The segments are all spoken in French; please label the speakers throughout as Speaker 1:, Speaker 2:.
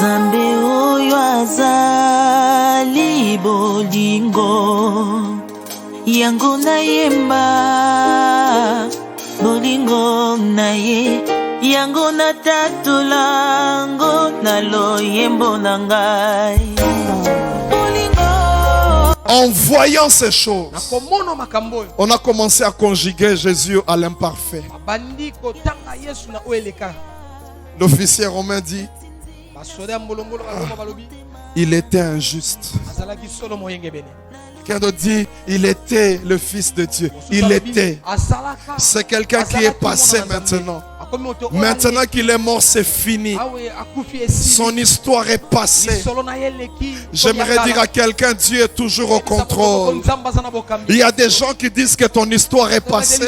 Speaker 1: Nzambe oyo azali bolingo, yango nayemba bolingo naye, yango natatulango na loyembo na ngai.
Speaker 2: En voyant ces choses, on a commencé à conjuguer Jésus à l'imparfait. L'officier romain dit, il était injuste. Quelqu'un d'autre dit, il était le Fils de Dieu. Il était. C'est quelqu'un qui est passé maintenant. Maintenant qu'il est mort, c'est fini. Son histoire est passée. J'aimerais dire à quelqu'un, Dieu est toujours au contrôle. Il y a des gens qui disent que ton histoire est passée.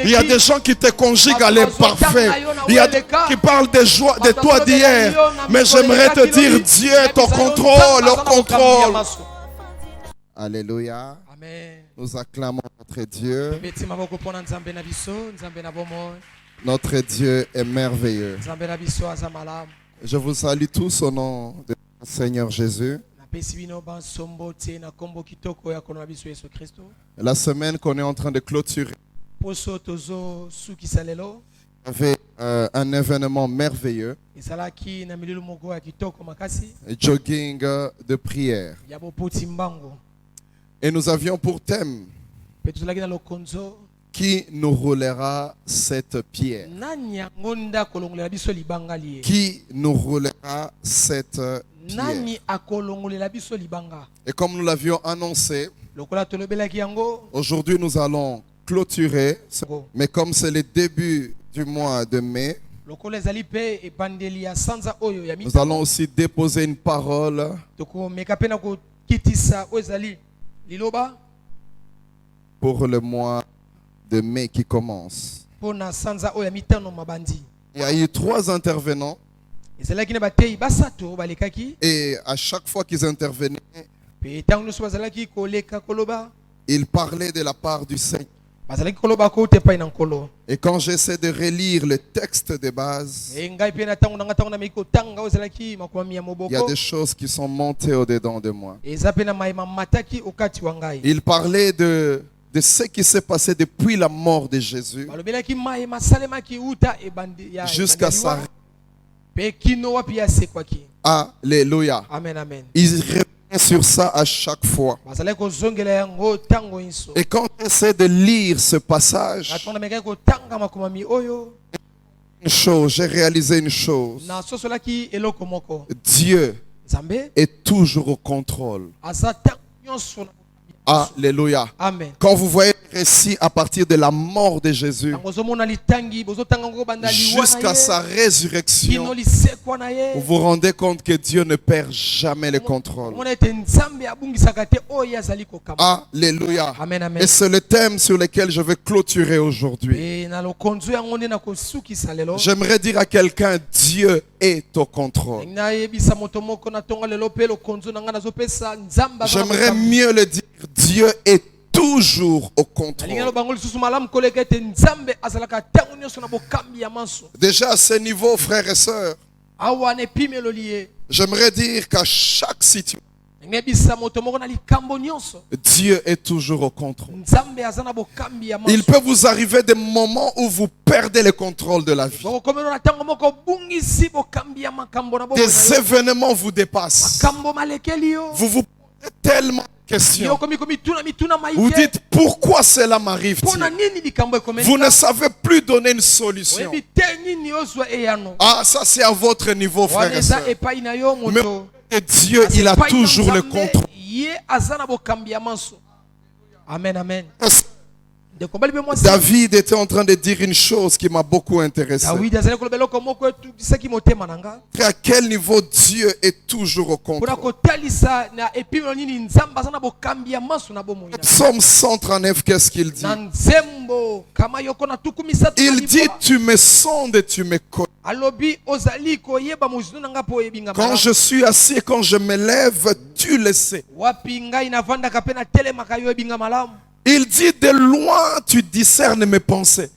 Speaker 2: Il y a des gens qui te conjuguent à l'imparfait. Il y a des gens qui parlent de toi d'hier. Mais j'aimerais te dire, Dieu est au contrôle, au contrôle. Alléluia. Nous acclamons notre Dieu. Notre Dieu est merveilleux. Je vous salue tous au nom de notre Seigneur Jésus. La semaine qu'on est en train de clôturer, il y avait un événement merveilleux. Jogging de prière. Et nous avions pour thème: qui nous roulera cette pierre? Qui nous roulera cette pierre? Et comme nous l'avions annoncé, aujourd'hui nous allons clôturer. Mais comme c'est le début du mois de mai, nous allons aussi déposer une parole pour le mois de mai qui commence. Il y a eu 3 intervenants. Et à chaque fois qu'ils intervenaient, ils parlaient de la part du Seigneur. Et quand j'essaie de relire le texte de base, il y a des choses qui sont montées au-dedans de moi. Il parlait de ce qui s'est passé depuis la mort de Jésus jusqu'à sa... Alléluia.
Speaker 1: Amen, amen.
Speaker 2: Il revient sur ça à chaque fois. Et quand j'essaie de lire ce passage, j'ai réalisé une chose. Dieu est toujours au contrôle. Alléluia.
Speaker 1: Amen.
Speaker 2: Quand vous voyez le récit à partir de la mort de Jésus jusqu'à sa résurrection, vous vous rendez compte que Dieu ne perd jamais le contrôle. Alléluia.
Speaker 1: Amen, amen.
Speaker 2: Et c'est le thème sur lequel je vais clôturer aujourd'hui. J'aimerais dire à quelqu'un, Dieu est au contrôle. J'aimerais mieux le dire, Dieu est toujours au contrôle. Déjà à ce niveau, frères et sœurs, j'aimerais dire qu'à chaque situation, Dieu est toujours au contrôle. Il peut vous arriver des moments où vous perdez le contrôle de la vie. Des événements vous dépassent. Vous vous posez tellement de questions. Vous dites, pourquoi cela m'arrive-t-il? Vous ne savez plus donner une solution. Ah, ça c'est à votre niveau, frères et sœurs. Mais Dieu, il a toujours le contrôle.
Speaker 1: Amen, amen.
Speaker 2: David était en train de dire une chose qui m'a beaucoup intéressé. À quel niveau Dieu est toujours au contrôle. Psaume 139, qu'est-ce qu'il dit? Il dit, tu me sondes et tu me connais. Quand je suis assis et quand je me lève, tu le sais. Il dit, de loin tu discernes mes pensées.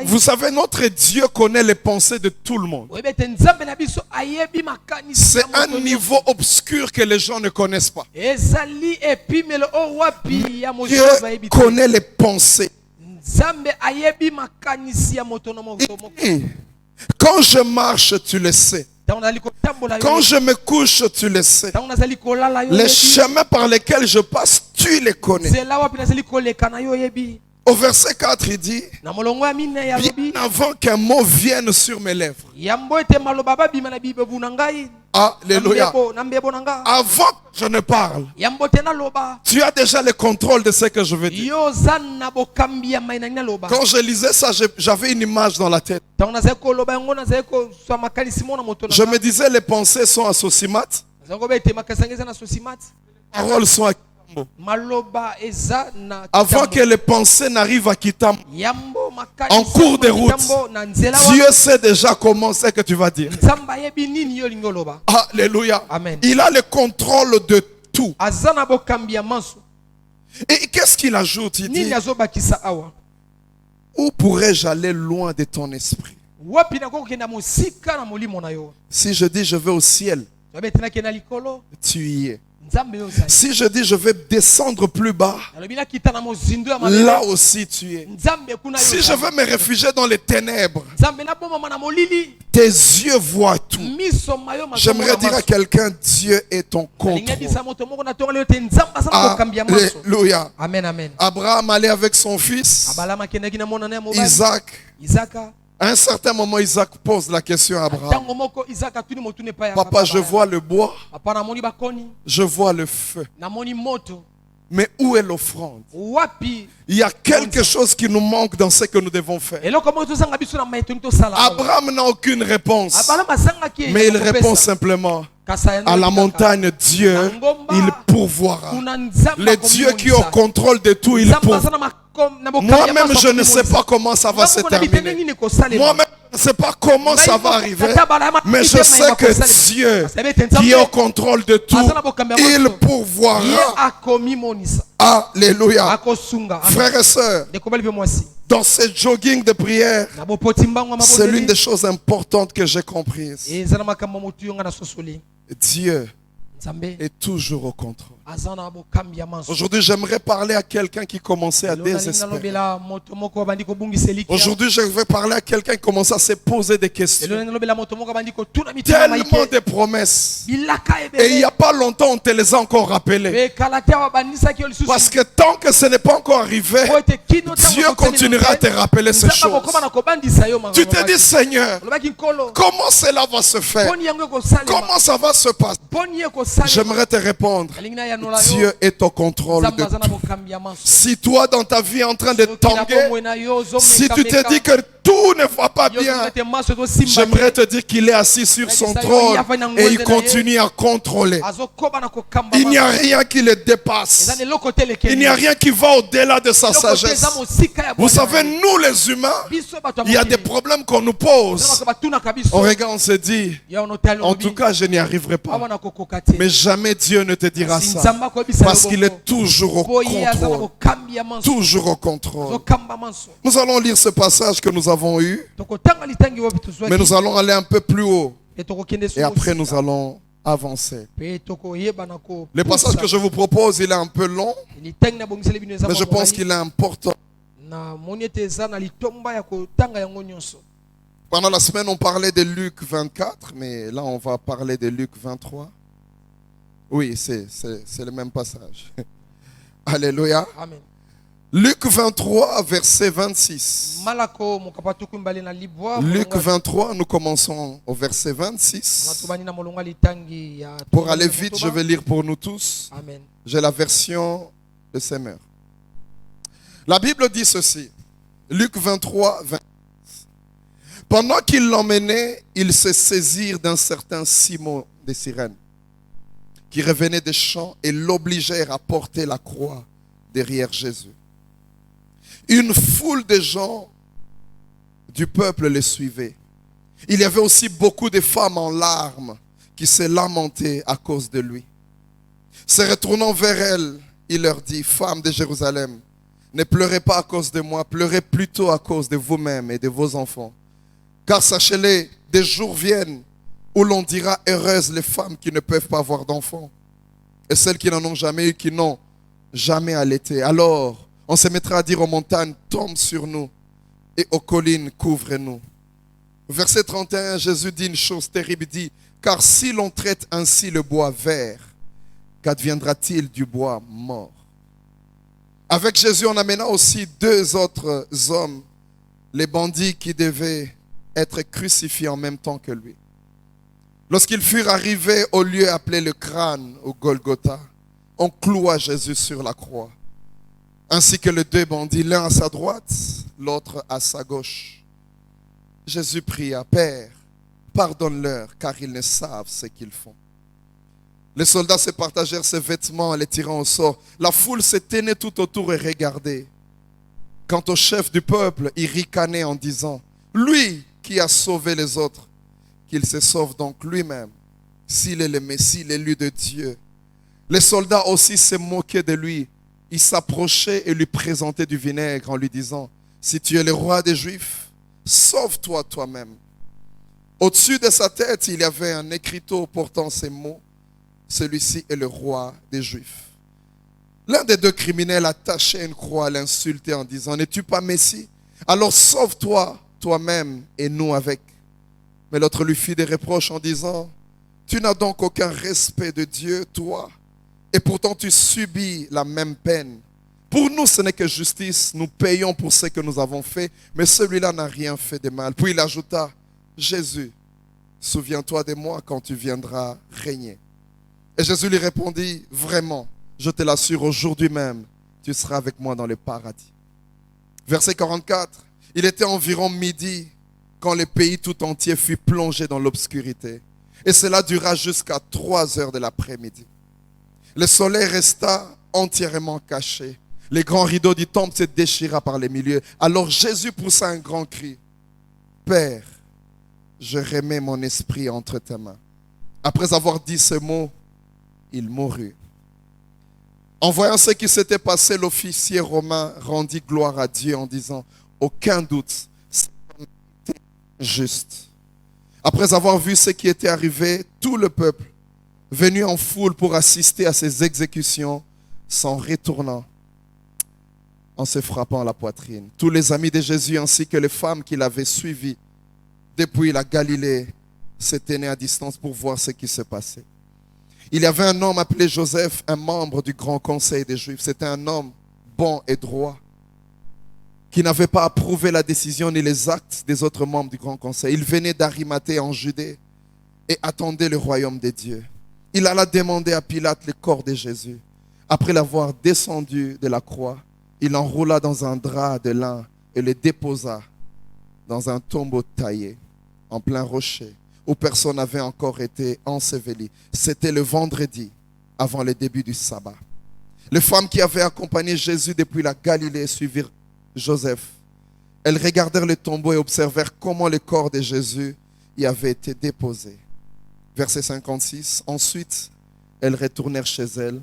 Speaker 2: Vous savez, notre Dieu connaît les pensées de tout le monde. C'est un niveau obscur que les gens ne connaissent pas. Dieu connaît les pensées. Et quand je marche, tu le sais. Quand je me couche, tu le sais. Les chemins par lesquels je passe, tu les connais. Au verset 4, il dit, bien avant qu'un mot vienne sur mes lèvres. Alléluia. Avant que je ne parle, tu as déjà le contrôle de ce que je veux dire. Quand je lisais ça, j'avais une image dans la tête. Je me disais, les pensées sont à Sosimat. Les paroles sont à avant que les pensées n'arrivent à Kitam, en cours de route, Dieu sait déjà comment c'est que tu vas dire. Alléluia.
Speaker 1: Amen.
Speaker 2: Il a le contrôle de tout. Et qu'est-ce qu'il ajoute? Il dit, où pourrais-je aller loin de ton esprit? Si je dis je vais au ciel, tu y es. Si je dis je vais descendre plus bas, là aussi tu es. Si je veux me réfugier dans les ténèbres, tes yeux voient tout. J'aimerais dire à quelqu'un, Dieu est ton contrôle. Alléluia.
Speaker 1: Amen, amen.
Speaker 2: Abraham allait avec son fils Isaac. À un certain moment, Isaac pose la question à Abraham. Papa, je vois le bois, je vois le feu. Mais où est l'offrande? Il y a quelque chose qui nous manque dans ce que nous devons faire. Abraham n'a aucune réponse, mais il répond simplement, à la montagne, Dieu, il pourvoira. Le Dieu qui est au contrôle de tout, il pourvoira. Moi-même, je ne sais pas comment ça va se terminer. Moi-même, je ne sais pas comment ça va arriver. Mais je sais que Dieu, qui est au contrôle de tout, il pourvoira. Alléluia. Frères et sœurs, dans ce jogging de prière, c'est l'une des choses importantes que j'ai comprises. Dieu est toujours au contrôle. Aujourd'hui, j'aimerais parler à quelqu'un qui commençait à désespérer. Aujourd'hui, je vais parler à quelqu'un qui commençait à se poser des questions. Tellement de promesses. Et il n'y a pas longtemps, on te les a encore rappelées. Parce que tant que ce n'est pas encore arrivé, Dieu continuera à te rappeler ces choses. Tu te dis, Seigneur, comment cela va se faire? Comment ça va se passer? J'aimerais te répondre. Dieu est au contrôle de tout. Si toi dans ta vie est en train de tanguer, si tu te dis que tout ne va pas bien, j'aimerais te dire qu'il est assis sur son trône et il continue à contrôler. Il n'y a rien qui le dépasse. Il n'y a rien qui va au-delà de sa sagesse. Vous savez, nous les humains, il y a des problèmes qu'on nous pose. On regarde, on se dit, en tout cas, je n'y arriverai pas. Mais jamais Dieu ne te dira ça. Parce qu'il est toujours au contrôle. Toujours au contrôle. Nous allons lire ce passage que nous avons eu. Mais nous allons aller un peu plus haut. Et après nous allons avancer. Le passage que je vous propose, il est un peu long. Mais je pense qu'il est important. Pendant la semaine, on parlait de Luc 24. Mais là, on va parler de Luc 23. Oui, c'est le même passage. Alléluia.
Speaker 1: Amen.
Speaker 2: Luc 23, verset 26. Luc 23, nous commençons au verset 26. Pour aller vite, je vais lire pour nous tous.
Speaker 1: Amen.
Speaker 2: J'ai la version de Semeur. La Bible dit ceci. Luc 23, 26. Pendant qu'ils l'emmenaient, ils se saisirent d'un certain Simon de Cyrène, qui revenait des champs, et l'obligèrent à porter la croix derrière Jésus. Une foule de gens du peuple les suivait. Il y avait aussi beaucoup de femmes en larmes qui se lamentaient à cause de lui. Se retournant vers elles, il leur dit, femmes de Jérusalem, Ne pleurez pas à cause de moi, pleurez plutôt à cause de vous-même et de vos enfants. Car sachez-le, des jours viennent où l'on dira heureuses les femmes qui ne peuvent pas avoir d'enfants et celles qui n'en ont jamais eu, qui n'ont jamais allaité. Alors, on se mettra à dire aux montagnes, tombe sur nous, et aux collines, couvre-nous. Verset 31, Jésus dit une chose terrible, il dit, car si l'on traite ainsi le bois vert, qu'adviendra-t-il du bois mort? Avec Jésus, on amena aussi 2 autres hommes, les bandits qui devaient être crucifiés en même temps que lui. Lorsqu'ils furent arrivés au lieu appelé le crâne, au Golgotha, on cloua Jésus sur la croix, ainsi que les 2 bandits, l'un à sa droite, l'autre à sa gauche. Jésus pria, Père, pardonne-leur, car ils ne savent ce qu'ils font. Les soldats se partagèrent ses vêtements en les tirant au sort. La foule se tenait tout autour et regardait. Quant au chef du peuple, il ricanait en disant, lui qui a sauvé les autres, qu'il se sauve donc lui-même, s'il est le Messie, l'élu de Dieu. Les soldats aussi se moquaient de lui. Ils s'approchaient et lui présentaient du vinaigre en lui disant, si tu es le roi des Juifs, sauve-toi toi-même. Au-dessus de sa tête, il y avait un écriteau portant ces mots, celui-ci est le roi des Juifs. L'un des 2 criminels attaché à une croix l'insultait en disant, n'es-tu pas Messie? Alors sauve-toi toi-même et nous avec. Mais l'autre lui fit des reproches en disant, tu n'as donc aucun respect de Dieu, toi, et pourtant tu subis la même peine. Pour nous, ce n'est que justice, nous payons pour ce que nous avons fait, mais celui-là n'a rien fait de mal. Puis il ajouta, Jésus, souviens-toi de moi quand tu viendras régner. Et Jésus lui répondit, vraiment, je te l'assure, aujourd'hui même, tu seras avec moi dans le paradis. Verset 44, il était environ midi quand le pays tout entier fut plongé dans l'obscurité. Et cela dura jusqu'à 3 heures de l'après-midi. Le soleil resta entièrement caché. Les grands rideaux du temple se déchira par les milieux. Alors Jésus poussa un grand cri. Père, je remets mon esprit entre tes mains. Après avoir dit ce mot, il mourut. En voyant ce qui s'était passé, l'officier romain rendit gloire à Dieu en disant, aucun doute, c'est juste. Après avoir vu ce qui était arrivé, tout le peuple, venu en foule pour assister à ces exécutions, s'en retournant, en se frappant la poitrine. Tous les amis de Jésus ainsi que les femmes qui l'avaient suivi depuis la Galilée se tenaient à distance pour voir ce qui se passait. Il y avait un homme appelé Joseph, un membre du grand conseil des Juifs. C'était un homme bon et droit, qui n'avait pas approuvé la décision ni les actes des autres membres du grand conseil. Il venait d'Arimathée en Judée et attendait le royaume de Dieu. Il alla demander à Pilate le corps de Jésus. Après l'avoir descendu de la croix, il l'enroula dans un drap de lin et le déposa dans un tombeau taillé en plein rocher, où personne n'avait encore été enseveli. C'était le vendredi, avant le début du sabbat. Les femmes qui avaient accompagné Jésus depuis la Galilée suivirent Joseph. Elles regardèrent le tombeau et observèrent comment le corps de Jésus y avait été déposé. Verset 56. Ensuite, elles retournèrent chez elles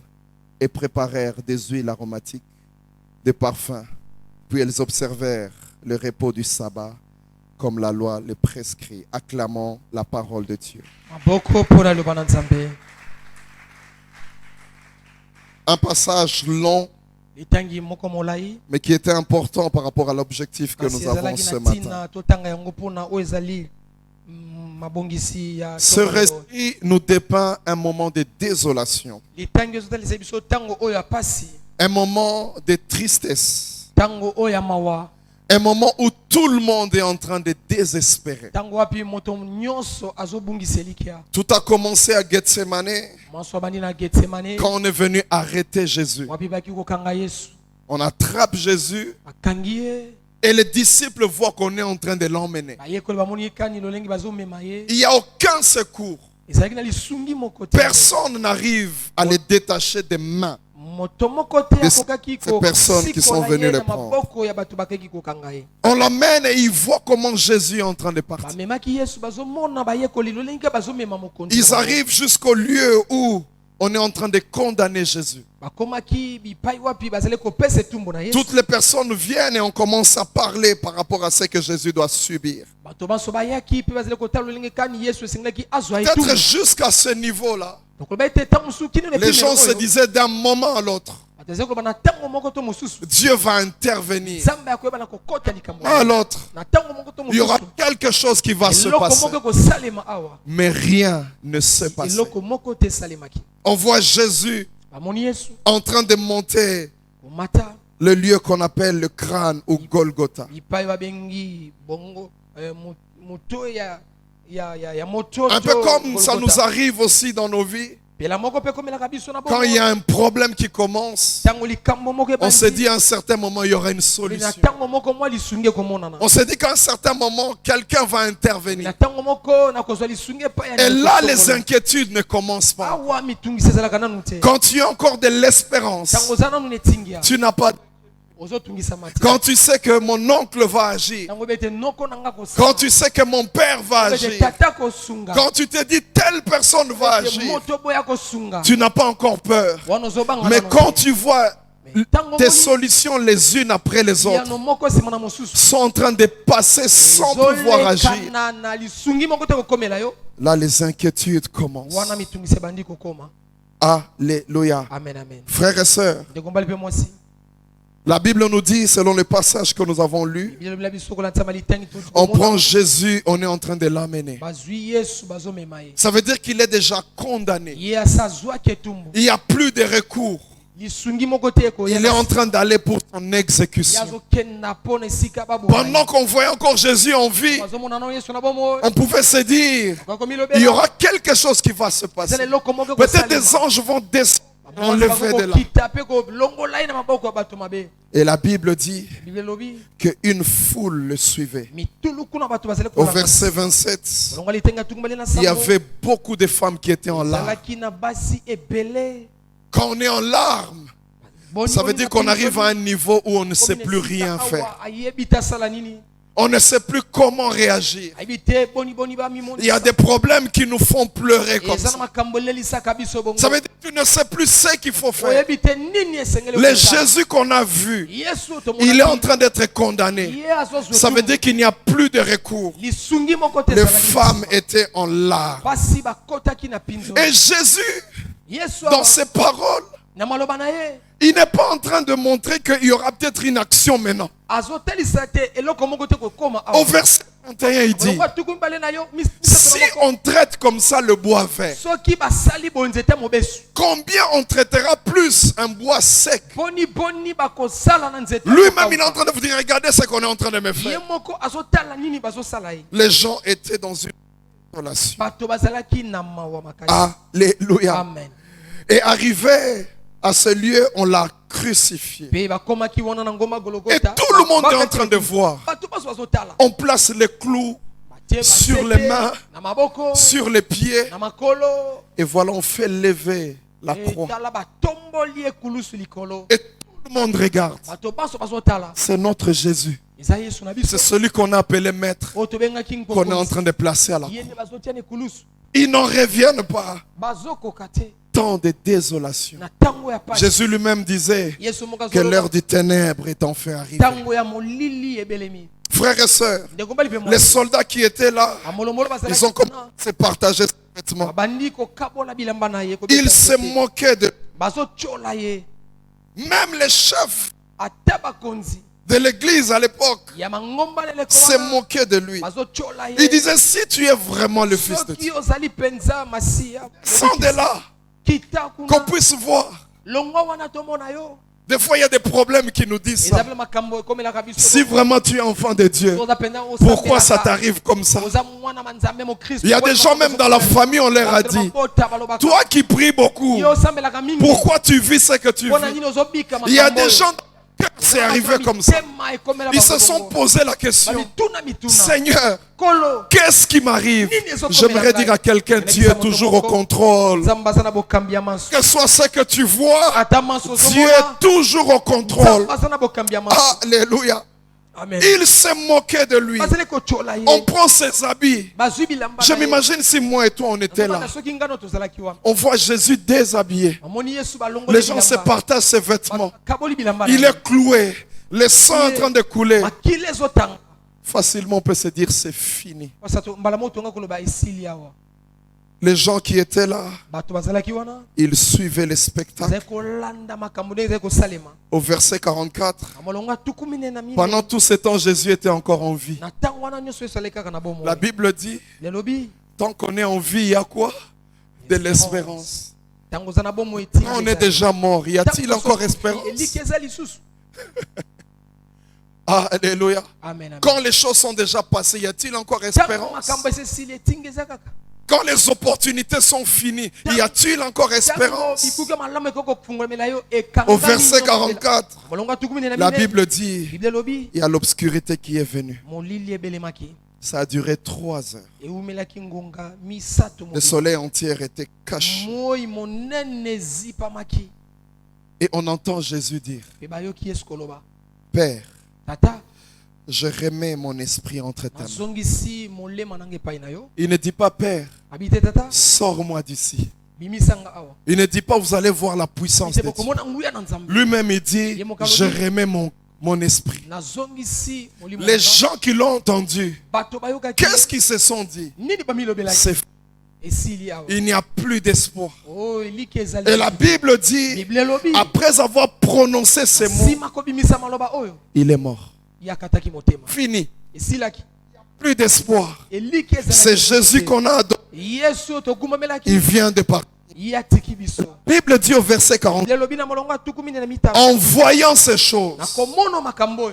Speaker 2: et préparèrent des huiles aromatiques, des parfums. Puis elles observèrent le repos du sabbat comme la loi le prescrit. Acclamons la parole de Dieu. Un passage long, mais qui était important par rapport à l'objectif que nous avons ce matin. Ce récit nous dépeint un moment de désolation, un moment de tristesse, un moment où tout le monde est en train de désespérer. Tout a commencé à Gethsemane quand on est venu arrêter Jésus. On attrape Jésus et les disciples voient qu'on est en train de l'emmener. Il n'y a aucun secours. Personne n'arrive à les détacher des mains de ces personnes qui sont venues le prendre. On l'emmène et il voit comment Jésus est en train de partir. Ils arrivent jusqu'au lieu où on est en train de condamner Jésus. Toutes les personnes viennent et on commence à parler par rapport à ce que Jésus doit subir. Peut-être jusqu'à ce niveau-là, les gens se disaient d'un moment à l'autre, Dieu va intervenir. À l'autre, il y aura quelque chose qui va se passer. Mais rien ne s'est passé. On voit Jésus en train de monter le lieu qu'on appelle le crâne ou Golgotha. Un peu comme ça nous arrive aussi dans nos vies. Quand il y a un problème qui commence, on se dit à un certain moment il y aura une solution. On se dit qu'à un certain moment quelqu'un va intervenir. Et là les inquiétudes ne commencent pas. Quand tu as encore de l'espérance, tu n'as pas. Quand tu sais que mon oncle va agir, quand tu sais que mon père va agir, quand tu te dis telle personne va agir, tu n'as pas encore peur. Mais quand tu vois tes solutions les unes après les autres sont en train de passer sans pouvoir agir, là les inquiétudes commencent. Alléluia. Frères et sœurs, la Bible nous dit, selon le passage que nous avons lu, on prend Jésus, on est en train de l'amener. Ça veut dire qu'il est déjà condamné. Il n'y a plus de recours. Il est en train d'aller pour son exécution. Pendant qu'on voyait encore Jésus en vie, on pouvait se dire, il y aura quelque chose qui va se passer. Peut-être des anges vont descendre. Enlevé de là. Et la Bible dit qu'une foule le suivait. Au verset 27, il y avait beaucoup de femmes qui étaient en larmes. Quand on est en larmes, ça veut dire qu'on arrive à un niveau où on ne sait plus rien faire. On ne sait plus comment réagir. Il y a des problèmes qui nous font pleurer comme ça. Ça veut dire que tu ne sais plus ce qu'il faut faire. Le Jésus qu'on a vu, il est en train d'être condamné. Ça veut dire qu'il n'y a plus de recours. Les femmes étaient en larmes. Et Jésus, dans ses paroles, il n'est pas en train de montrer qu'il y aura peut-être une action maintenant. Au verset 31, il dit, si on traite comme ça le bois vert, combien on traitera plus un bois sec? Lui-même, il est en train de vous dire, regardez ce qu'on est en train de me faire. Les gens étaient dans une relation. Alléluia.
Speaker 1: Amen.
Speaker 2: Et arrivé à ce lieu, on l'a crucifié. Et tout le monde est en train de voir. On place les clous sur les mains, sur les pieds. Et voilà, on fait lever la croix. Et tout le monde regarde. C'est notre Jésus. C'est celui qu'on a appelé maître, qu'on est en train de placer à la croix. Ils n'en reviennent pas. Tant de désolation. Jésus lui-même disait que l'heure du ténèbre est enfin arrivée. Frères et sœurs, les soldats qui étaient là, ils ont commencé à partager ses vêtements. Ils se moquaient de lui. Même les chefs de l'église à l'époque se moquaient de lui. Ils disaient, si tu es vraiment le Fils de Dieu, sans de là, qu'on puisse voir. Des fois il y a des problèmes qui nous disent ça. Si vraiment tu es enfant de Dieu, pourquoi ça t'arrive comme ça? Il y a des gens même dans la famille, on leur a dit, toi qui pries beaucoup, pourquoi tu vis ce que tu vis? Il y a des gens c'est arrivé comme ça. Ils se sont posé la question, Seigneur, qu'est-ce qui m'arrive? J'aimerais dire à quelqu'un, Dieu est toujours au contrôle. Que soit ce que tu vois, Dieu est toujours au contrôle. Alléluia.
Speaker 1: Amen.
Speaker 2: Il s'est moqué de lui. On prend ses habits. Je m'imagine si moi et toi on était là. On voit Jésus déshabillé. Les gens se partagent ses vêtements. Il est cloué. Le sang est en train de couler. Facilement on peut se dire c'est fini. Les gens qui étaient là, ils suivaient les spectacles. Au verset 44, pendant tout ce temps, Jésus était encore en vie. La Bible dit, tant qu'on est en vie, il y a quoi? De l'espérance. Quand on est déjà mort, y a-t-il encore espérance? Alléluia. Quand les choses sont déjà passées, y a-t-il encore espérance? Quand les opportunités sont finies, y a-t-il encore espérance? Au verset 44, la Bible dit, il y a l'obscurité qui est venue. Ça a duré 3 heures. Le soleil entier était caché. Et on entend Jésus dire, Père, je remets mon esprit entre tes mains. Il ne dit pas, Père, sors-moi d'ici. Il ne dit pas, vous allez voir la puissance de Dieu. Lui-même, il dit, je remets mon esprit. Les gens qui l'ont entendu, qu'est-ce qu'ils se sont dit? C'est il n'y a plus d'espoir. Et la Bible dit, après avoir prononcé ces mots, il est mort. Fini. Plus d'espoir. C'est Jésus qu'on a adoré. Il vient de partir. La Bible dit au verset 40, en voyant ces choses,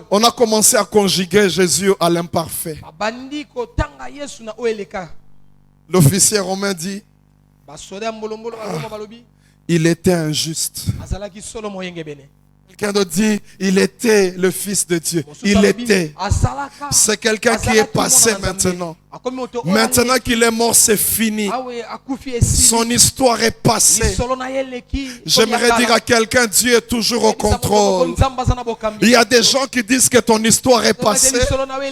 Speaker 2: on a commencé à conjuguer Jésus à l'imparfait. L'officier romain dit, il était injuste. Quelqu'un d'autre dit, il était le Fils de Dieu. Il était. C'est quelqu'un qui est passé maintenant. Maintenant qu'il est mort, c'est fini. Son histoire est passée. J'aimerais dire à quelqu'un, Dieu est toujours au contrôle. Il y a des gens qui disent que ton histoire est passée.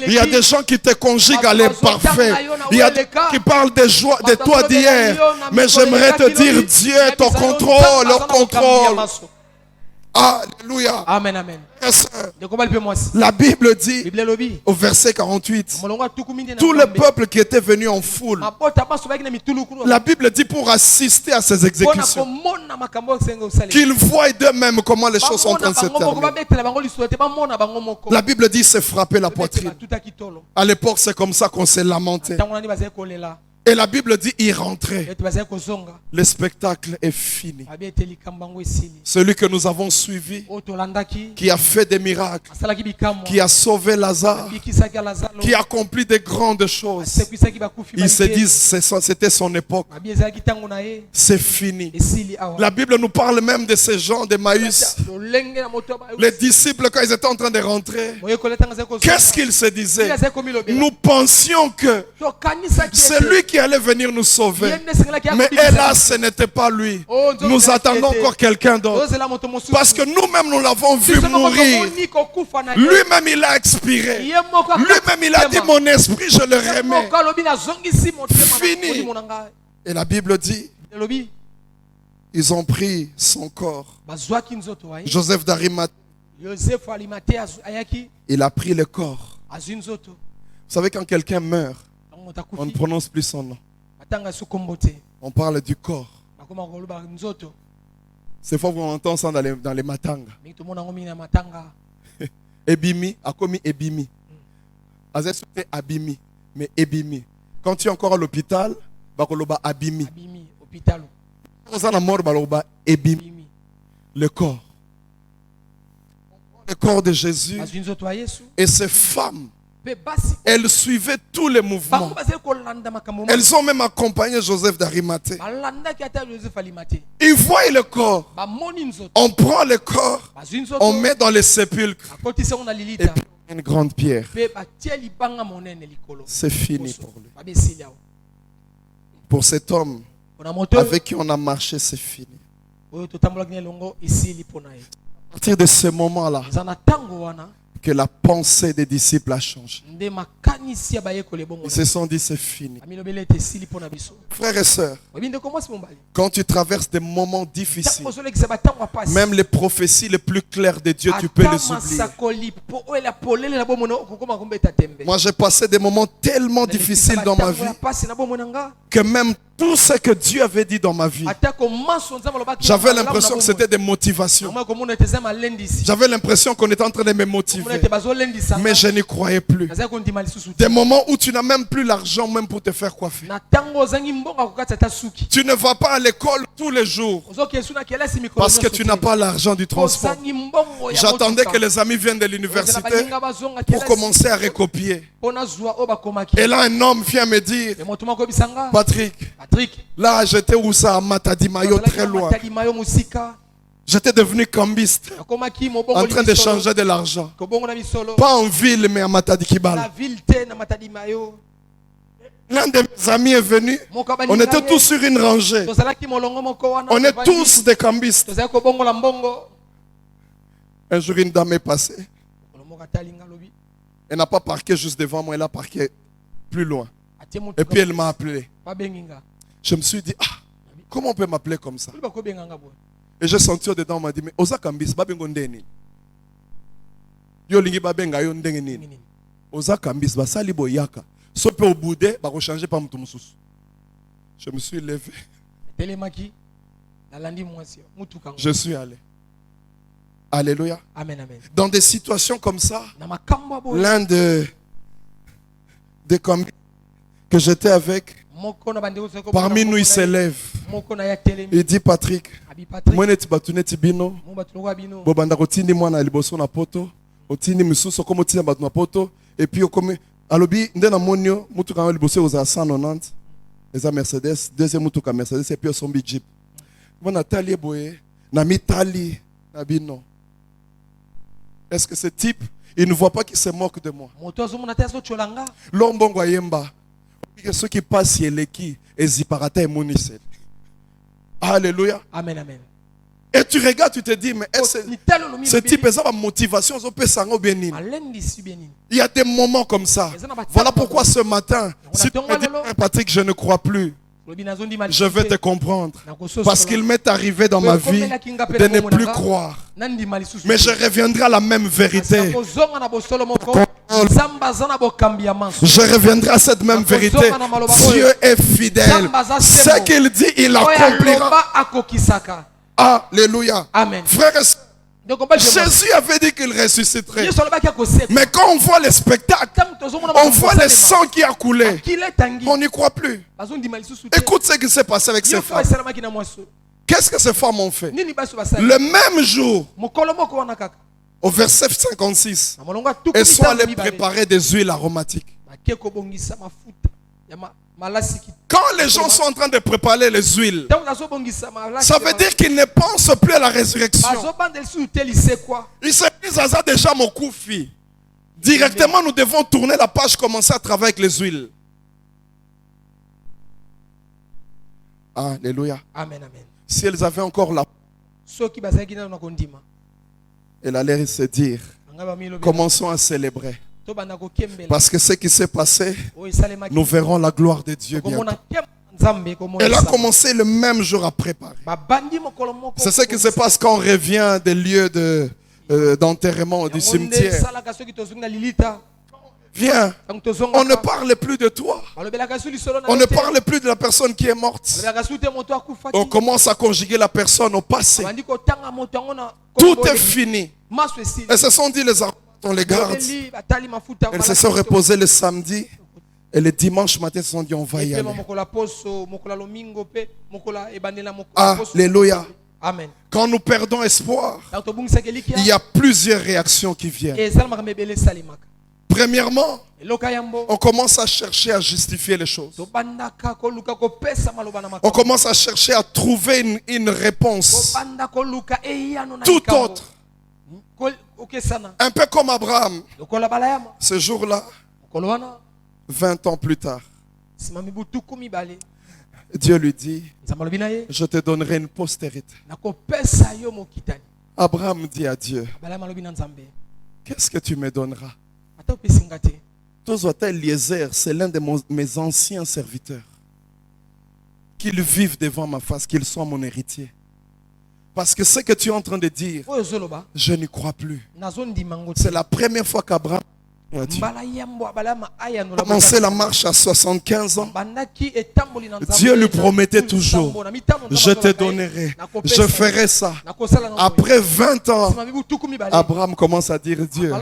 Speaker 2: Il y a des gens qui te conjuguent à l'imparfait. Il y a des gens qui parlent de toi d'hier. Mais j'aimerais te dire, Dieu est au contrôle, au contrôle. Alléluia.
Speaker 1: Amen, amen.
Speaker 2: La Bible dit au verset 48, tout le peuple qui était venu en foule, la Bible dit pour assister à ces exécutions, qu'ils voient d'eux-mêmes comment les choses sont en train de se terminer. La Bible dit c'est frapper la poitrine. À l'époque c'est comme ça qu'on s'est lamenté. Et la Bible dit il rentrait. Le spectacle est fini. Celui que nous avons suivi, qui a fait des miracles, qui a sauvé Lazare, qui a accompli de grandes choses. Ils se disent c'était son époque. C'est fini. La Bible nous parle même de ces gens de Maïs. Les disciples quand ils étaient en train de rentrer, qu'est-ce qu'ils se disaient? Nous pensions que c'est lui qui allait venir nous sauver. Mais hélas, ce n'était pas lui. Nous attendons encore quelqu'un d'autre. Parce que nous-mêmes, nous l'avons vu mourir. Lui-même, il a expiré. Lui-même, il a dit, mon esprit, je le remets. Fini. Et la Bible dit, ils ont pris son corps. Joseph d'Arimathée, il a pris le corps. Vous savez, quand quelqu'un meurt, on ne prononce plus son nom. On parle du corps. C'est fois qu'on entend ça dans les matangas. Ebimi, a commis Ebimi. Azès Abimi, mais Ebimi. Quand tu es encore à l'hôpital, bakoloba Abimi. Quand on a mort, bakoloba Ebimi. Le corps. Le corps de Jésus. Et ces femmes, elles suivaient tous les mouvements. Elles ont même accompagné Joseph d'Arimathée. Ils voient le corps. On prend le corps, on met dans les sépulcres. Et puis une grande pierre. C'est fini pour lui. Pour cet homme avec qui on a marché, c'est fini. À partir de ce moment-là, que la pensée des disciples a changé. Ils se sont dit c'est fini. Frères et sœurs, quand tu traverses des moments difficiles, même les prophéties les plus claires de Dieu, tu peux les oublier. Moi j'ai passé des moments tellement difficiles dans ma vie que même tout ce que Dieu avait dit dans ma vie, j'avais l'impression que c'était des motivations. J'avais l'impression qu'on était en train de me motiver. Mais je n'y croyais plus. Des moments où tu n'as même plus l'argent même pour te faire coiffer. Tu ne vas pas à l'école tous les jours parce que tu n'as pas l'argent du transport. J'attendais que les amis viennent de l'université pour commencer à recopier. Et là un homme vient me dire, Patrick, là j'étais où ça, à Matadi-Mayo, très loin. J'étais devenu cambiste, en train de changer de l'argent. Pas en ville, mais à Matadi-Kibala. L'un de mes amis est venu. On était tous sur une rangée. On est tous des cambistes. Un jour, une dame est passée. Elle n'a pas parqué juste devant moi, elle a parqué plus loin. Et puis elle m'a appelé. Je me suis dit, ah, comment on peut m'appeler comme ça? Et j'ai senti au-dedans, on m'a dit, mais Oza Kambis, babengo ndeni. Yo lingi babenga yo ndenge nini. Oza Kambis, basali boyaka. Sope au boudé, ba changer par mutu mususu. Je me suis levé. Je suis allé. Alléluia.
Speaker 1: Amen, amen.
Speaker 2: Dans des situations comme ça, l'un des cambistes que j'étais avec, parmi nous, il s'élève. Il dit, Patrick, moi neti batuneti bino, bobanda kotindi mwana liboso na poto, otindi misuso comme otindi batu na poto, et puis comme alobi nde na monio mutuka na liboso oza 190, eza Mercedes, deuxième mutuka Mercedes et puis osombi Jeep. Bona tali boye, na mitali na bino. Est-ce que ce type, il ne voit pas qu'il se moque de moi? Lombongo ayemba. Ceux qui passent les qui eziparata et monisel. Alléluia.
Speaker 1: Amen, amen.
Speaker 2: Et tu regardes, tu te dis, mais ce type est sa motivation. Il y a des moments comme ça. Voilà pourquoi ce matin, si tu me dis, Patrick, je ne crois plus, je vais te comprendre. Parce qu'il m'est arrivé dans ma vie de ne plus croire. Mais je reviendrai à la même vérité. Je reviendrai à cette même vérité. Dieu est fidèle. Ce qu'il dit, il accomplira. Alléluia.
Speaker 1: Amen.
Speaker 2: Frères et sœurs, Jésus avait dit qu'il ressusciterait. Mais quand on voit les spectacles, on voit le sang qui a coulé, on n'y croit plus. Écoute ce qui s'est passé avec ces femmes. Qu'est-ce que ces femmes ont fait? Le même jour, au verset 56, elles sont allées préparer des huiles aromatiques. Quand les gens sont en train de préparer les huiles, ça veut dire qu'ils ne pensent plus à la résurrection. Ils se disent, Aza déjà mon koufi. Directement, nous devons tourner la page, commencer à travailler avec les huiles. Alléluia.
Speaker 1: Amen, amen.
Speaker 2: Si elles avaient encore la... Elle allait se dire, commençons à célébrer. Parce que ce qui s'est passé, nous verrons la gloire de Dieu bientôt. Elle a commencé le même jour à préparer. C'est ce qui se passe quand on revient des lieux d'enterrement, du cimetière. Viens, on ne parle plus de toi. On ne parle plus de la personne qui est morte. On commence à conjuguer la personne au passé. Tout est fini. Et ce sont dit les arbres. On les garde. Elles se sont reposées le samedi. Et le dimanche matin, elles se sont dit on va y aller. Alléluia.
Speaker 1: Amen.
Speaker 2: Quand nous perdons espoir, il y a plusieurs réactions qui viennent. Premièrement, on commence à chercher à justifier les choses. On commence à chercher à trouver une réponse. Tout autre. Un peu comme Abraham. Ce jour-là, 20 ans plus tard, Dieu lui dit, je te donnerai une postérité. Abraham dit à Dieu, qu'est-ce que tu me donneras? Eliezer, c'est l'un de mes anciens serviteurs. Qu'ils vivent devant ma face, qu'ils soient mon héritier. Parce que ce que tu es en train de dire, je n'y crois plus. C'est la première fois qu'Abraham a dit. Commencer la marche à 75 ans. Dieu lui promettait toujours, je te donnerai, je ferai ça. Après 20 ans, Abraham commence à dire, Dieu,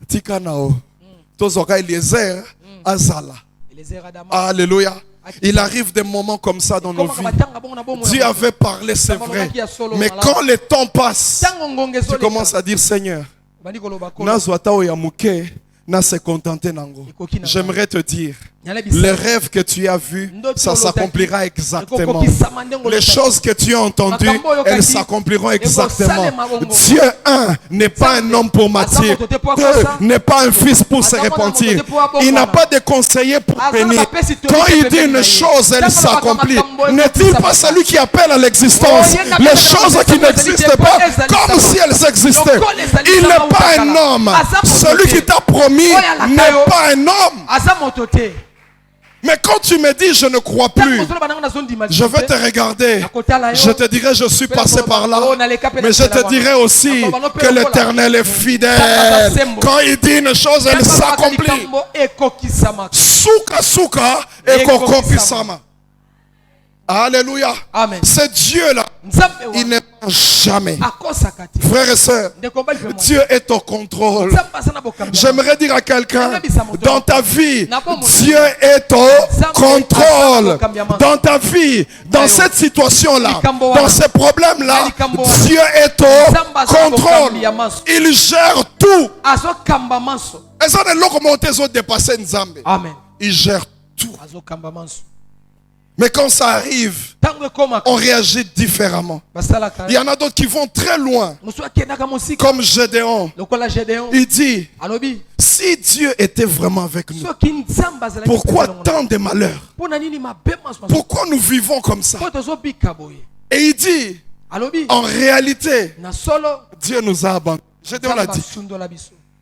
Speaker 2: Tikanao, Tozoka Eliezer, Azala. Alléluia. Il arrive des moments comme ça dans nos vies. Dieu avait parlé, c'est vrai. Mais quand le temps passe, tu commences à dire, Seigneur, j'aimerais te dire, les rêves que tu as vus, ça s'accomplira exactement. Les choses que tu as entendues, elles s'accompliront exactement. Dieu, un, n'est pas un homme pour mentir. Deux, n'est pas un fils pour se repentir. Il n'a pas de conseiller pour bénir. Quand il dit une chose, elle s'accomplit. N'est-il pas celui qui appelle à l'existence les choses qui n'existent pas comme si elles existaient? Il n'est pas un homme. Celui qui t'a promis n'est pas un homme. Mais quand tu me dis je ne crois plus, je vais te regarder. Je te dirai je suis passé par là. Mais je te dirai aussi que l'Éternel est fidèle. Quand il dit une chose, elle s'accomplit. Souka souka et kokokisama. Alléluia. C'est Dieu là. Il n'est pas jamais. Frères et sœurs, Dieu est au contrôle. J'aimerais dire à quelqu'un, dans ta vie, Dieu est au contrôle. Dans ta vie, dans cette situation-là, dans ces problèmes-là, Dieu est au contrôle. Il gère tout. Il gère tout. Mais quand ça arrive, on réagit différemment. Il y en a d'autres qui vont très loin. Comme Gédéon. Il dit, si Dieu était vraiment avec nous, pourquoi tant de malheurs? Pourquoi nous vivons comme ça? Et il dit, en réalité, Dieu nous a abandonnés. Gédéon l'a dit.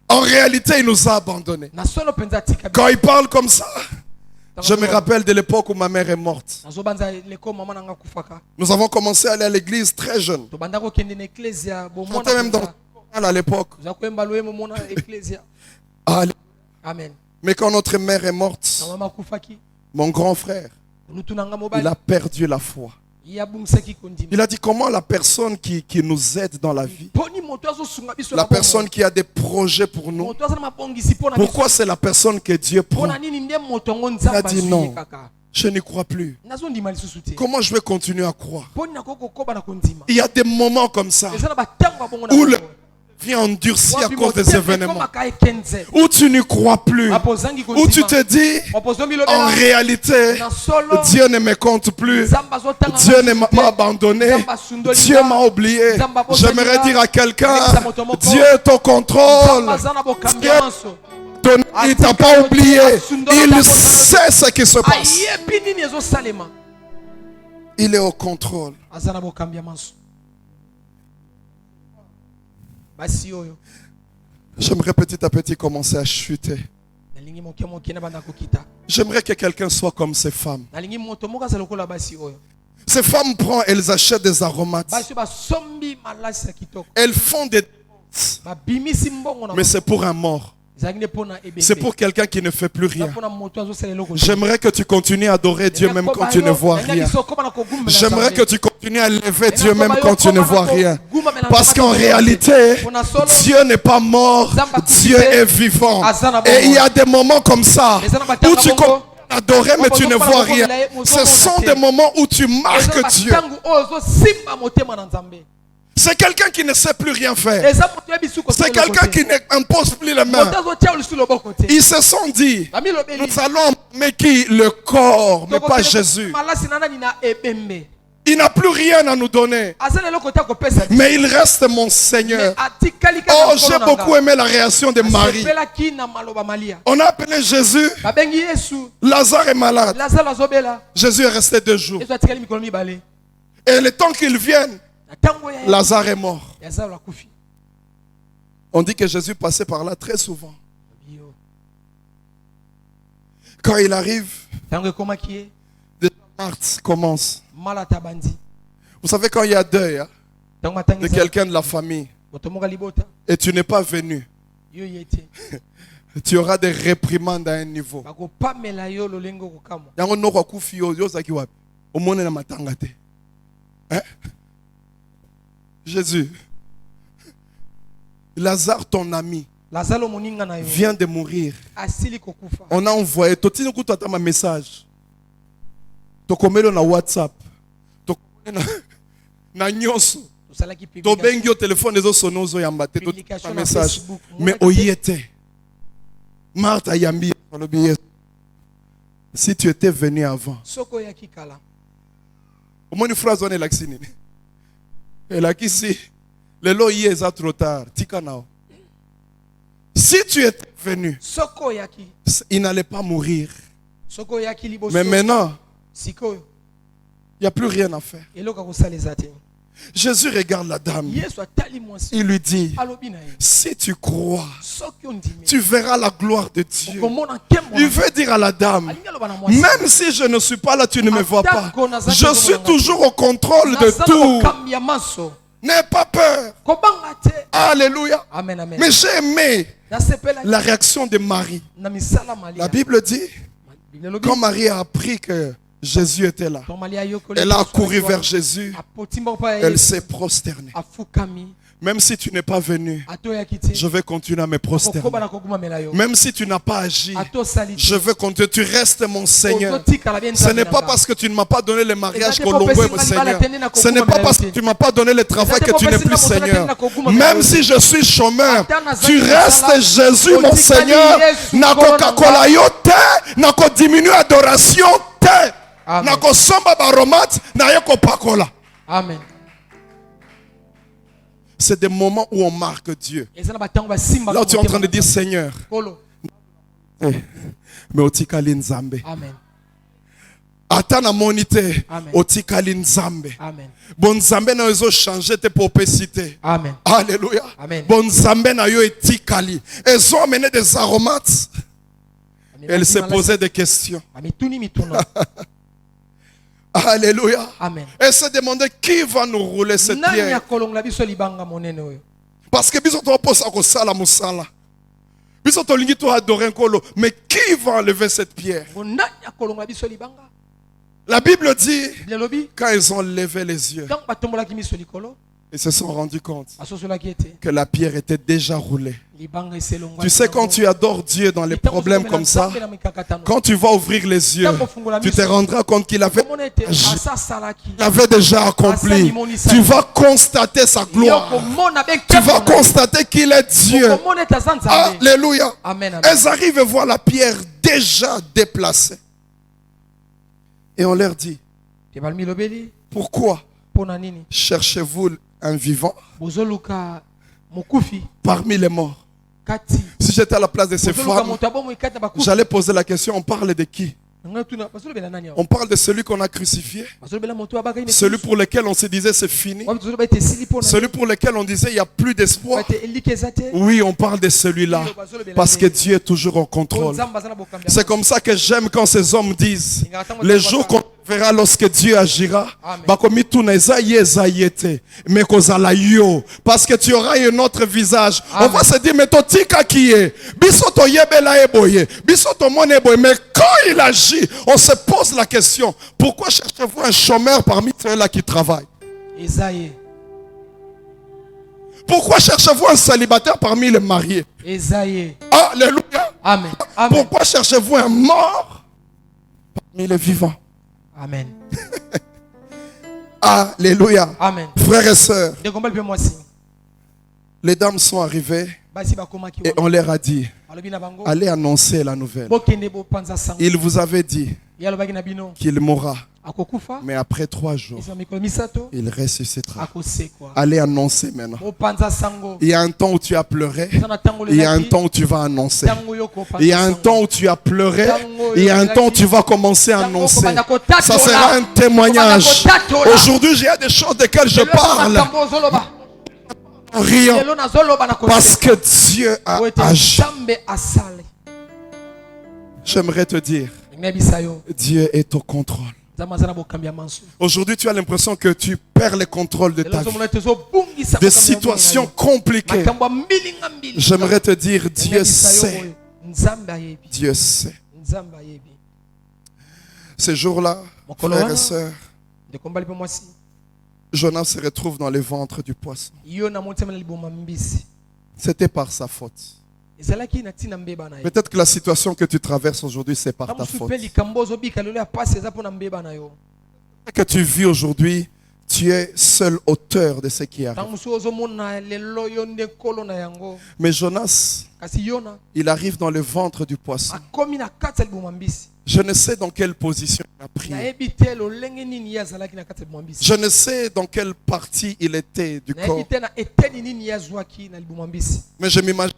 Speaker 2: En réalité, il nous a abandonnés. Quand il parle comme ça, je me rappelle de l'époque où ma mère est morte. Nous avons commencé à aller à l'église très jeune. J'étais même dans à l'époque. Amen. Mais quand notre mère est morte, mon grand frère, il a perdu la foi. Il a dit comment la personne qui nous aide dans la vie, la personne qui a des projets pour nous, pourquoi c'est la personne que Dieu prend? Il a dit non, je n'y crois plus. Comment je vais continuer à croire? Il y a des moments comme ça où le vient endurci à cause des événements, où tu n'y crois plus, où tu te dis en réalité Dieu ne me compte plus, Dieu m'a abandonné, Dieu m'a oublié. J'aimerais dire à quelqu'un, Dieu est au contrôle. Il ne t'a pas oublié, il sait ce qui se passe, il est au contrôle. J'aimerais petit à petit commencer à chuter. J'aimerais que quelqu'un soit comme ces femmes. Ces femmes prennent, elles achètent des aromates. Elles font des... Mais c'est pour un mort. C'est pour quelqu'un qui ne fait plus rien. J'aimerais que tu continues à adorer Dieu même quand tu ne vois rien. J'aimerais que tu continues à lever Dieu même quand tu ne vois rien. Parce qu'en réalité, Dieu n'est pas mort, Dieu est vivant. Et il y a des moments comme ça où tu continues à adorer mais tu ne vois rien. Ce sont des moments où tu marques Dieu. C'est quelqu'un qui ne sait plus rien faire. C'est quelqu'un qui n'impose plus les mains. Ils se sont dit, nous allons mais qui? Le corps, mais pas Jésus. Il n'a plus rien à nous donner. Mais il reste mon Seigneur. Oh, j'ai beaucoup aimé la réaction de Marie. On a appelé Jésus. Lazare est malade. Jésus est resté 2 jours. Et le temps qu'il vienne, Lazare est mort. On dit que Jésus passait par là très souvent. Quand il arrive, déjà Marthe commence. Vous savez, quand il y a deuil de quelqu'un de la famille et tu n'es pas venu, tu auras des réprimandes à un niveau. Hein? Jésus, Lazare, ton ami, vient de mourir. On a envoyé un message. Tu as na WhatsApp. Tu as au téléphone un message. Mais oyete. Marthe a yambi. Si tu étais venu avant. Comment une phrase on est là? Et là qui le loyer est trop tard. Si tu étais venu, il n'allait pas mourir. Mais maintenant, il n'y a plus rien à faire. Jésus regarde la dame. Il lui dit, si tu crois, tu verras la gloire de Dieu. Il veut dire à la dame, même si je ne suis pas là, tu ne me vois pas. Je suis toujours au contrôle de tout. N'aie pas peur. Alléluia. Mais j'ai aimé la réaction de Marie. La Bible dit, quand Marie a appris que Jésus était là, elle a couru vers Jésus, elle s'est prosternée. Même si tu n'es pas venu, je vais continuer à me prosterner. Même si tu n'as pas agi, je vais continuer. Tu restes mon Seigneur. Ce n'est pas parce que tu ne m'as pas donné le mariage que l'on est Seigneur. Ce n'est pas parce que tu ne m'as pas donné le travail que tu n'es plus Seigneur. Même si je suis chômeur, tu restes Jésus mon Seigneur. Nako kakola yo te, nako diminue adoration te, nako somba baromat na yoko pakola.
Speaker 1: Amen.
Speaker 2: C'est des moments où on marque Dieu. Là où tu es en train de dire Seigneur, mais otikali nzambe.
Speaker 1: Amen.
Speaker 2: Atana monite otikali nzambe. Bon nzambe na yo changer tes propensités.
Speaker 1: Amen.
Speaker 2: Alléluia.
Speaker 1: Amen.
Speaker 2: Bon nzambe na yo etikali. Elles ont amené des aromates. Elle s'est posé des questions. Alléluia.
Speaker 1: Amen.
Speaker 2: Elle se demandait qui va nous rouler cette pierre. Parce que biso to posa ko sala musala. Biso to lingi to adorer nkolo, mais qui va enlever cette pierre? La Bible dit quand ils ont levé les yeux, ils se sont rendus compte que la pierre était déjà roulée. Tu sais, quand tu adores Dieu dans les problèmes comme ça, quand tu vas ouvrir les yeux, tu te rendras compte qu'il avait déjà accompli. Tu vas constater sa gloire. Tu vas constater qu'il est Dieu. Alléluia. Elles arrivent à voir la pierre déjà déplacée. Et on leur dit, pourquoi cherchez-vous un vivant parmi les morts? Si j'étais à la place de ces femmes, j'allais poser la question, on parle de qui? On parle de celui qu'on a crucifié, celui pour lequel on se disait c'est fini, celui pour lequel on disait il n'y a plus d'espoir. Oui, on parle de celui-là, parce que Dieu est toujours en contrôle. C'est comme ça que j'aime quand ces hommes disent, les jours qu'on verra lorsque Dieu agira, parce que tu auras un autre visage. On va se dire, mais totika qui est? Mais quand il agit, on se pose la question, pourquoi cherchez-vous un chômeur parmi ceux-là qui travaillent? Pourquoi cherchez-vous un célibataire parmi les mariés? Alléluia.
Speaker 1: Amen.
Speaker 2: Pourquoi cherchez-vous un mort parmi les vivants?
Speaker 1: Amen.
Speaker 2: Alléluia.
Speaker 1: Amen.
Speaker 2: Frères et sœurs, les dames sont arrivées et on leur a dit, allez annoncer la nouvelle. Il vous avait dit qu'il mourra, mais après 3 jours, il ressuscitera. Allez annoncer maintenant. Il y a un temps où tu as pleuré, il y a un temps où tu vas annoncer. Il y a un temps où tu as pleuré, il y a un temps où tu vas commencer à annoncer. Ça sera un témoignage. Aujourd'hui, j'ai des choses desquelles je parle. Rien. Parce que Dieu a agi. J'aimerais te dire, Dieu est au contrôle. Aujourd'hui, tu as l'impression que tu perds le contrôle de ta vie. Des situations compliquées. J'aimerais te dire, Dieu sait. Dieu sait. Ces jours-là, frères et sœurs, Jonas se retrouve dans le ventre du poisson. C'était par sa faute. Peut-être que la situation que tu traverses aujourd'hui, c'est par ta faute. Que tu vis aujourd'hui, tu es seul auteur de ce qui arrive. Mais Jonas, il arrive dans le ventre du poisson. Je ne sais dans quelle position il a pris. Je ne sais dans quelle partie il était du corps. Mais je m'imagine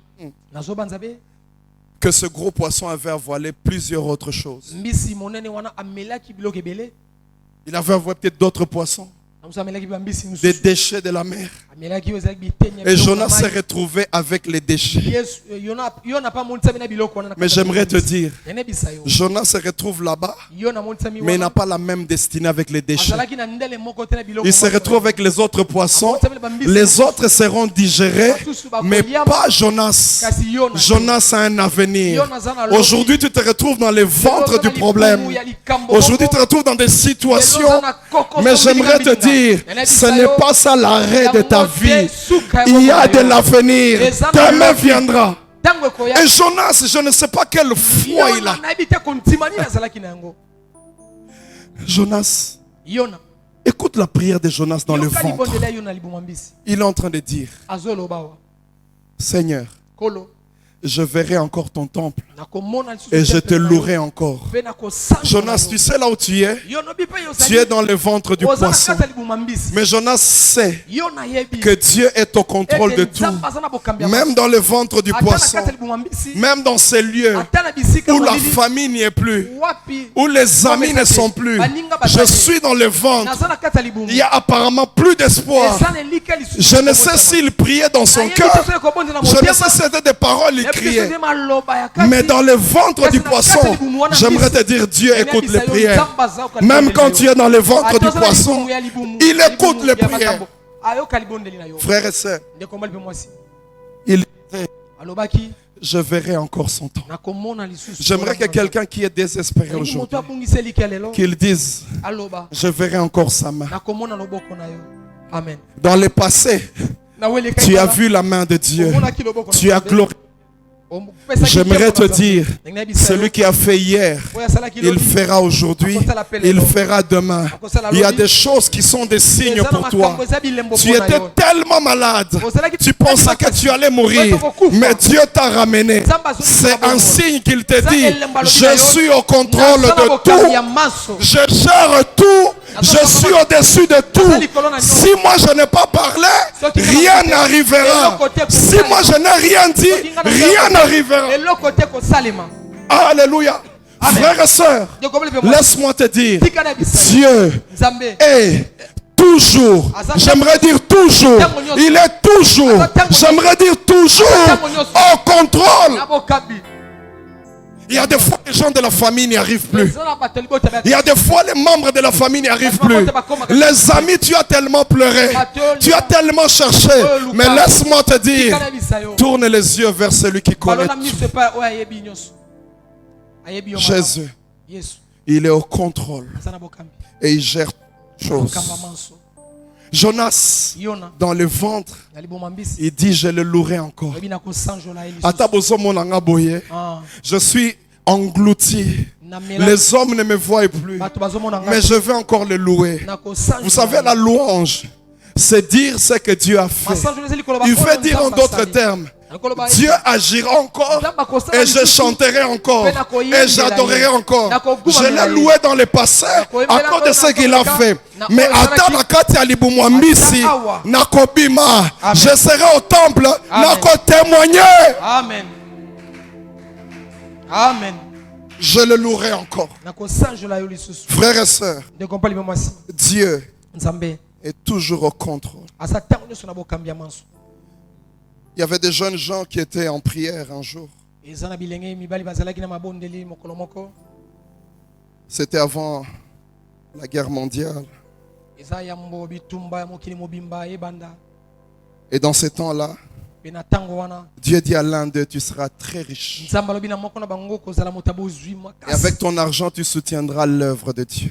Speaker 2: que ce gros poisson avait avalé plusieurs autres choses. Il avait avalé peut-être d'autres poissons, des déchets de la mer. Et Jonas s'est retrouvé avec les déchets. Mais j'aimerais te dire, Jonas se retrouve là-bas, mais il n'a pas la même destinée avec les déchets. Il se retrouve avec les autres poissons. Les autres seront digérés, mais pas Jonas. Jonas a un avenir. Aujourd'hui, tu te retrouves dans le ventre du problème. Aujourd'hui, tu te retrouves dans des situations. Mais j'aimerais te dire, ce n'est pas ça l'arrêt de ta vie. Il y a de l'avenir. Demain viendra. Et Jonas, je ne sais pas quelle foi il a. Jonas, écoute la prière de Jonas dans le ventre. Il est en train de dire, Seigneur, je verrai encore ton temple et je te louerai encore. Jonas, tu sais là où tu es? Tu es dans le ventre du poisson. Mais Jonas sait que Dieu est au contrôle de tout. Même dans le ventre du poisson, même dans ces lieux où la famille n'y est plus, où les amis ne sont plus. Je suis dans le ventre. Il y a apparemment plus d'espoir. Je ne sais s'il priait dans son cœur. Je ne sais si c'était des paroles crier. Mais dans le ventre du poisson, j'aimerais te dire, Dieu écoute les prières. Même quand tu es dans le ventre du poisson, il écoute les prières. Frères et sœurs, il dit, je verrai encore son temps. J'aimerais que quelqu'un qui est désespéré aujourd'hui, qu'il dise, je verrai encore sa main. Dans le passé, tu as vu la main de Dieu. Tu as glorifié. J'aimerais te dire, celui qui a fait hier, il fera aujourd'hui, il fera demain. Il y a des choses qui sont des signes pour toi. Tu étais tellement malade, tu pensais que tu allais mourir, mais Dieu t'a ramené. C'est un signe qu'il te dit, je suis au contrôle de tout, je gère tout. Je suis au-dessus de tout. Si moi je n'ai pas parlé, rien n'arrivera. Si moi je n'ai rien dit, rien n'arrivera. Alléluia. Frères et sœurs, laisse-moi te dire, Dieu est toujours, j'aimerais dire toujours, il est toujours, j'aimerais dire toujours au contrôle. Il y a des fois les gens de la famille n'y arrivent plus. Il y a des fois les membres de la famille n'y arrivent plus. Les amis, tu as tellement pleuré. Tu as tellement cherché. Mais laisse-moi te dire, tourne les yeux vers celui qui connaît tout. Jésus, il est au contrôle. Et il gère toutes choses. Jonas, dans le ventre, il dit, je le louerai encore. Je suis englouti. Les hommes ne me voient plus. Mais je vais encore le louer. Vous savez, la louange, c'est dire ce que Dieu a fait. Il veut dire en d'autres termes, Dieu agira encore et je chanterai encore et j'adorerai encore. Je l'ai loué dans le passé à cause de ce qu'il a fait. Mais attends, je serai au temple, nako témoigner.
Speaker 3: Amen. Amen.
Speaker 2: Je le louerai encore. Frères et sœurs, Dieu est toujours au contrôle. Il y avait des jeunes gens qui étaient en prière un jour. C'était avant la guerre mondiale. Et dans ces temps-là, Dieu dit à l'un d'eux, tu seras très riche. Et avec ton argent, tu soutiendras l'œuvre de Dieu.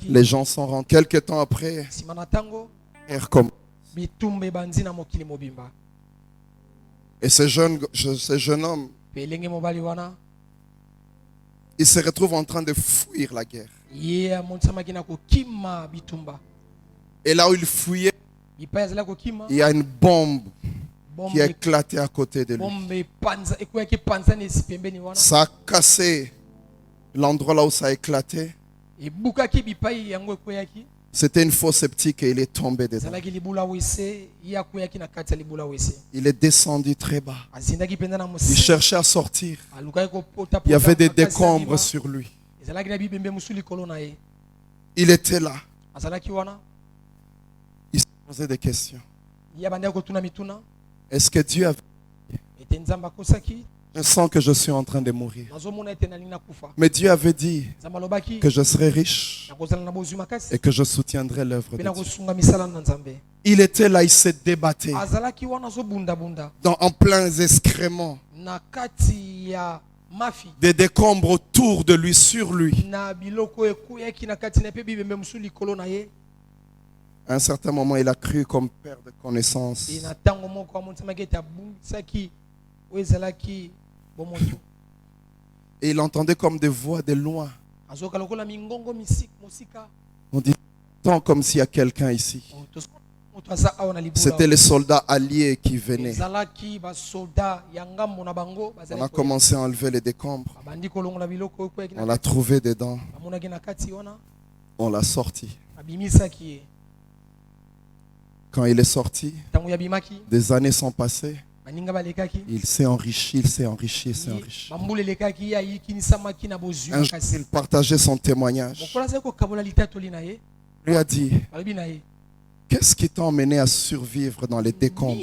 Speaker 2: Les gens s'en rendent. Quelques temps après, et ce jeune homme, il se retrouve en train de fuir la guerre. Et là où il fuyait, il y a une bombe qui a éclaté à côté de lui. Ça a cassé l'endroit là où ça a éclaté. C'était une fosse septique et il est tombé dedans. Il est descendu très bas. Il cherchait à sortir. Il y avait des décombres sur lui. Il était là. Il se posait des questions. Est-ce que Dieu a... Je sens que je suis en train de mourir. Mais Dieu avait dit que je serais riche et que je soutiendrais l'œuvre de Dieu. Il était là, il se débattait en plein excréments. Des décombres autour de lui, sur lui. À un certain moment, il a cru comme père de connaissance. Et il entendait comme des voix de loin. On dit tant comme s'il y a quelqu'un ici. C'était les soldats alliés qui venaient. On a commencé à enlever les décombres. On l'a trouvé dedans. On l'a sorti. Quand il est sorti, des années sont passées. Il s'est enrichi, il s'est enrichi, il s'est enrichi. Un jour, il partageait son témoignage. Il lui a dit, qu'est-ce qui t'a emmené à survivre dans les décombres?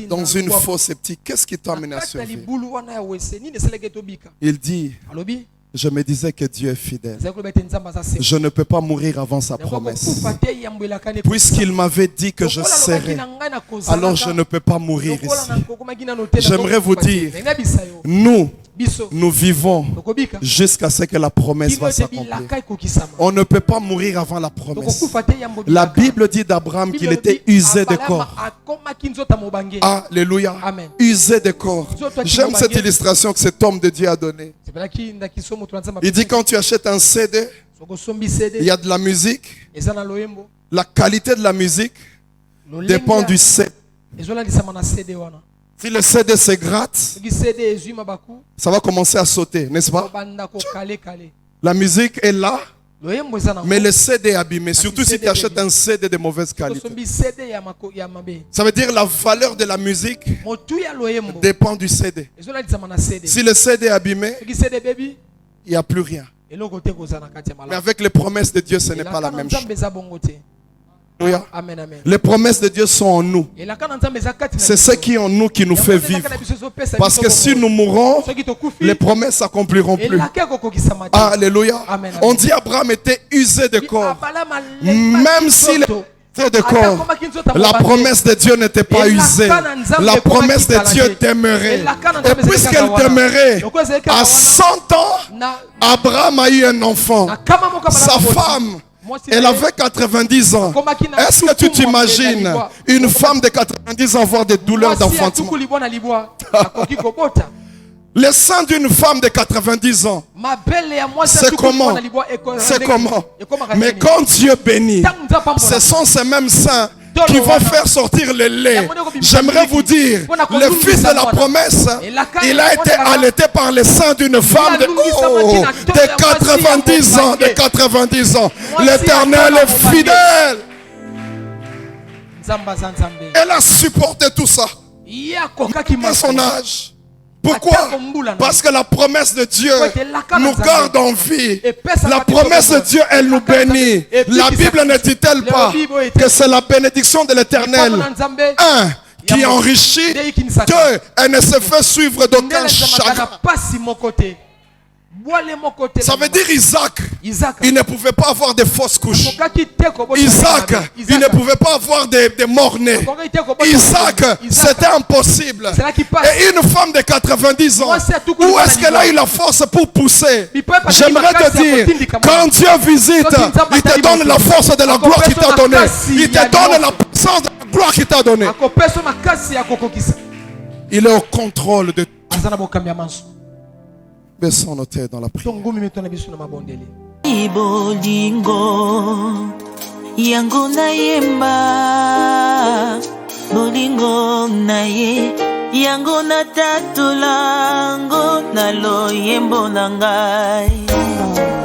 Speaker 2: Dans une fosse septique, qu'est-ce qui t'a emmené à survivre? Il dit, je me disais que Dieu est fidèle. Je ne peux pas mourir avant sa promesse. Puisqu'il m'avait dit que je serais, alors je ne peux pas mourir ici. J'aimerais vous dire, nous vivons jusqu'à ce que la promesse va s'accomplir. On ne peut pas mourir avant la promesse. La Bible dit d'Abraham qu'il était usé de corps. Alléluia. Usé de corps. J'aime cette illustration que cet homme de Dieu a donnée. Il dit quand tu achètes un CD, il y a de la musique. La qualité de la musique dépend du CD. Si le CD se gratte, ça va commencer à sauter, n'est-ce pas? La musique est là, mais le CD est abîmé. Surtout si tu achètes un CD de mauvaise qualité. Ça veut dire la valeur de la musique dépend du CD. Si le CD est abîmé, il n'y a plus rien. Mais avec les promesses de Dieu, ce n'est pas la même chose. Amen, amen. Les promesses de Dieu sont en nous. C'est ce qui est en nous qui nous fait vivre. Parce que si nous mourons, les promesses s'accompliront plus. Alléluia. Amen, amen. On dit Abraham était usé de corps. Même s'il était de corps, la promesse de Dieu n'était pas usée. La promesse de Dieu demeurait. Et puisqu'elle demeurait, à 100 ans, Abraham a eu un enfant. Sa femme, elle avait 90 ans. Est-ce que tu t'imagines une femme de 90 ans avoir des douleurs d'enfantement? Le sein d'une femme de 90 ans, c'est comment? C'est comment? Mais quand Dieu bénit, ce sont ces mêmes seins qui vont faire sortir le lait. J'aimerais vous dire, le fils de la promesse, il a été allaité par le sein d'une femme de 90 ans. De 90 ans. L'Éternel est fidèle. Elle a supporté tout ça. À son âge. Pourquoi? Parce que la promesse de Dieu nous garde en vie. La promesse de Dieu, elle nous bénit. La Bible ne dit-elle pas que c'est la bénédiction de l'Éternel? Un, qui enrichit. Deux, elle ne se fait suivre d'aucun chagrin. Ça veut dire Isaac, il ne pouvait pas avoir de fausses couches. Isaac, il ne pouvait pas avoir des morts-nés. Isaac, c'était impossible. Et une femme de 90 ans, où est-ce qu'elle a eu la force pour pousser? J'aimerais te dire, quand Dieu visite, il te donne la force de la gloire qu'il t'a donnée. Il te donne la puissance de la gloire qu'il t'a donnée. Il est au contrôle de tout. Baissons nos têtes dans la prière.
Speaker 1: Bolingo yango na yemba, bolingo na ye yango na tatulango na loyembo na ngai.